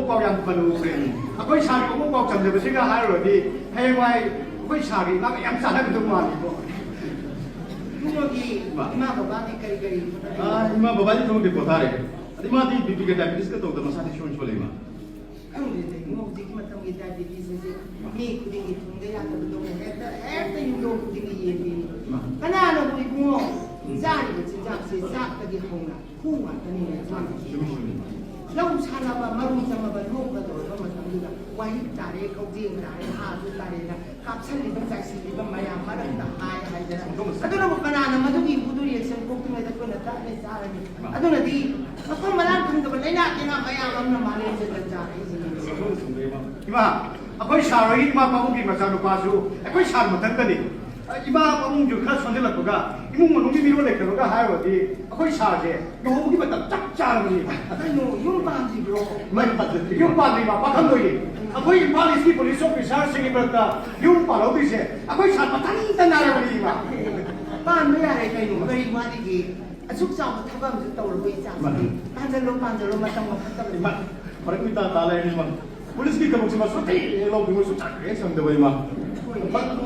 ꯄꯥꯎ ꯌꯥꯝ ꯄꯜꯂꯨꯈ꯭ꯔꯦ ꯑꯩꯈꯣꯏ ꯁꯥꯒꯤ ꯑꯃꯨꯛ ꯄꯥꯎ ꯆꯝꯖꯕꯁꯤꯒ ꯍꯥꯏꯔꯨꯔꯗꯤ ꯍꯌꯦꯡꯋꯥꯏ ꯑꯩꯈꯣꯏ ꯁꯥꯒꯤ ꯏꯃꯥꯒ ꯌꯥꯝ ꯆꯥꯟꯅꯒꯗꯧ ꯃꯥꯜꯂꯤꯀꯣ ꯏꯕꯨꯡꯉꯣꯒꯤ ꯏꯃꯥ ꯕꯕꯥꯗꯤ ꯀꯔꯤ 이마 바바지 좀 듣고 다래. 이마디 비비가 다이비티스가 또 마사지 쇼는 쇼레마.ꯈꯪꯗꯦ ꯏꯕꯨꯡꯉꯣ ꯍꯧꯖꯤꯛꯀꯤ ꯃꯇꯝꯒꯤ ꯗꯥꯏꯕꯦꯇꯤꯁꯁꯦ ꯃꯤ ꯈꯨꯗꯤꯡꯒꯤ ꯊꯨꯡꯗ ꯌꯥꯗꯕꯗꯧꯅ ꯍꯦꯛꯇ ꯌꯨꯝꯗꯣꯡ ꯈꯨꯗꯤꯡꯒꯤ ꯌꯦꯡꯕꯤ ꯀꯅꯥꯅꯕꯨ ꯏꯕꯨꯡꯉꯣ ꯆꯥꯔꯤꯕ ꯆꯤꯟꯖꯥꯛꯁꯦ ꯆꯥꯛꯇꯒꯤ ꯍꯧꯅ ꯈꯨ ꯉꯥꯛꯇꯅꯤꯅ ꯂꯧ ꯁꯥꯟꯅꯕ ꯃꯔꯨ ꯆꯪꯉꯕ ꯂꯣꯛꯀꯗꯧꯔꯕ ꯃꯇꯝꯗꯨꯗ ꯋꯥꯍꯤꯛ ꯇꯥꯔꯦ ꯀꯧꯖꯦꯡ ꯇꯥꯔꯦ ꯍꯥꯁꯨ ꯇꯥꯔꯦꯅ ꯀꯥꯞꯁꯤꯜꯂꯤꯕ ꯆꯥꯏꯁꯤꯜꯂꯤꯕ ꯃꯌꯥꯝ ꯃꯔꯛꯇ ꯍꯥꯏꯗꯅ ꯑꯗꯨꯅꯕꯨ ꯀꯅꯥꯅ ꯃꯗꯨꯒꯤ ꯏꯕꯨꯗꯨ ꯔꯤꯌꯦꯛꯁꯟ ꯄꯣꯛꯇ꯭ꯔꯤꯉꯩꯗ ꯑꯩꯈꯣꯏꯅ ꯇꯥꯛꯅ ꯆꯥꯔꯅꯤ ꯑꯗꯨꯅꯗꯤ ꯃꯐꯝ ꯃꯔꯥꯡ ꯈꯪꯗꯕ ꯂꯩꯅꯥ ꯇꯤꯟꯅꯥ ꯃꯌꯥꯝ ꯑꯃꯅ ꯃꯥꯂꯦꯝꯁꯤꯗ ꯆꯥꯔꯛꯏꯁꯤꯅꯤ 이마 아코이 사로이 이마 바보기 마사로 봐수 아코이 사 못한다니 이마 바봉주 가 손질라고가 이몽 농기 미로 내거가 하여디 아코이 사제 요거기 맞다 짝 짜르니 아니 용반지로 많이 받지 용반이 마 바칸도이 아코이 팔리스 폴리스 오피서 생이 버다 용반 어디세 아코이 사 못한다 나라니 이마 빤 뭐야래 그이노 그리 마디기 ꯑꯁꯨꯛ ꯆꯥꯎꯕ ꯊꯕꯛ ꯑꯃꯁꯨ ꯇꯧꯔꯕ ꯏꯆꯥꯁꯤꯗꯤ ꯄꯥꯟꯖꯜꯂꯣ ꯃꯇꯝ ꯐꯠꯇꯕꯅꯤ 이마 버리고 있다 달래니 마 폴리스기 가보지마 소티 로비고 소착해 선대버 이마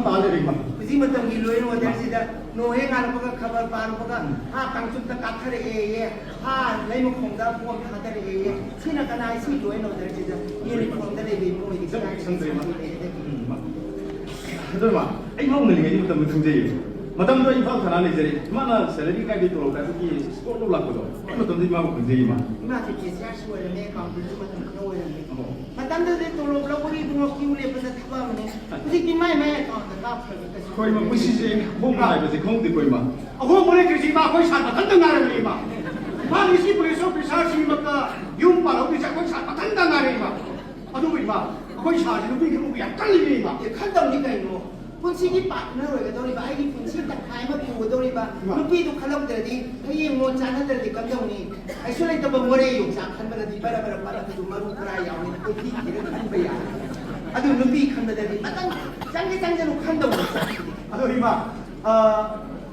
달래니 이마 ꯍꯧꯖꯤꯛ ꯃꯇꯝꯒꯤ ꯂꯣꯏꯅ ꯋꯦꯗꯔꯁꯤꯗ ꯅꯣꯡ ꯍꯦꯛ ꯉꯥꯜꯂꯛꯄꯒ ꯈꯕꯔ ꯄꯥꯔꯛꯄꯒ ꯀꯥꯡꯆꯨꯞꯇ ꯀꯥꯊꯔꯛꯑꯦꯌꯦ ꯂꯩꯃꯈꯣꯡꯗ ꯕꯣꯝ ꯊꯥꯗꯔꯛꯑꯦꯌꯦ ꯁꯤꯅ ꯀꯅꯥ ꯁꯤ ꯂꯣꯏꯅ ꯋꯦꯗꯔꯁꯤꯗ ꯌꯨꯅꯤꯐꯣꯔꯝꯗ ꯂꯩꯕ ꯏꯃꯨꯡꯒꯤ 그들마 이마음 늘리게 이부터 문제예요. 마담도 이파 하나 내저리 이마나 셀러리 까지 들어오다 그기 스포로 라고도 이것도 이마고 문제이마. 이마지 계시하시 원래 강부도 같은 그런 원래 마담도 들어오고 우리 뭐 키우려 버서 타바면 우리 김마이마에 가운데 가프니까 거의 뭐 무시지 뭔가 이제 공대 거의 막 아고 뭐래 주지 마 거의 살다 단단 나를 이마. 만 이시 불에서 비사시 막가 용발 어디 자고 살다 단단 나를 이마. 아도 이마 거의 사지는 그 이거 약간 이마. 칸다니까 이거 폰시기 파트너로가 아이기 폰시 딱 가이마 피우도리바 루피도 칼럼들이 이 뭐 자나들이 감정이 아이솔레이터 뭐 뭐래 용사 칸바라디 바라바라 바라도 마루 그라 야오니 어디 길을 간 거야 아주 루피 칸다들이 마땅 짱게로 칸다고 아도 이마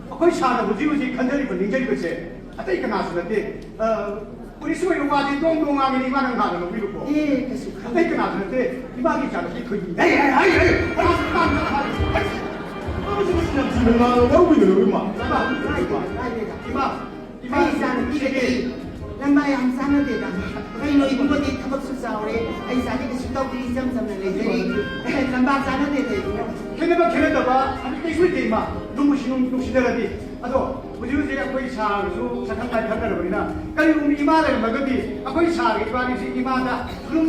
거의 사는 무지무지 컨트리고 닝저리 것이 아또 이거 나서는데 우리 수요 와지 동동하게 이만한 가는 거 위로 예 계속 아또 이거 나서는데 이마기 자는 거의 lambai am sana de da kai no ibu de tabak su saure ai sa de su tau di jam jam le de lamba sana de de 걔네가 걔네다 봐 아니 계속 돼 임마 너무 신웅신웅시더라디 아도 무지무지 거의 사수 사탕까지 한다는 거리나 까리 우리 이마를 먹었디 거의 사기 이마니 이마다 그럼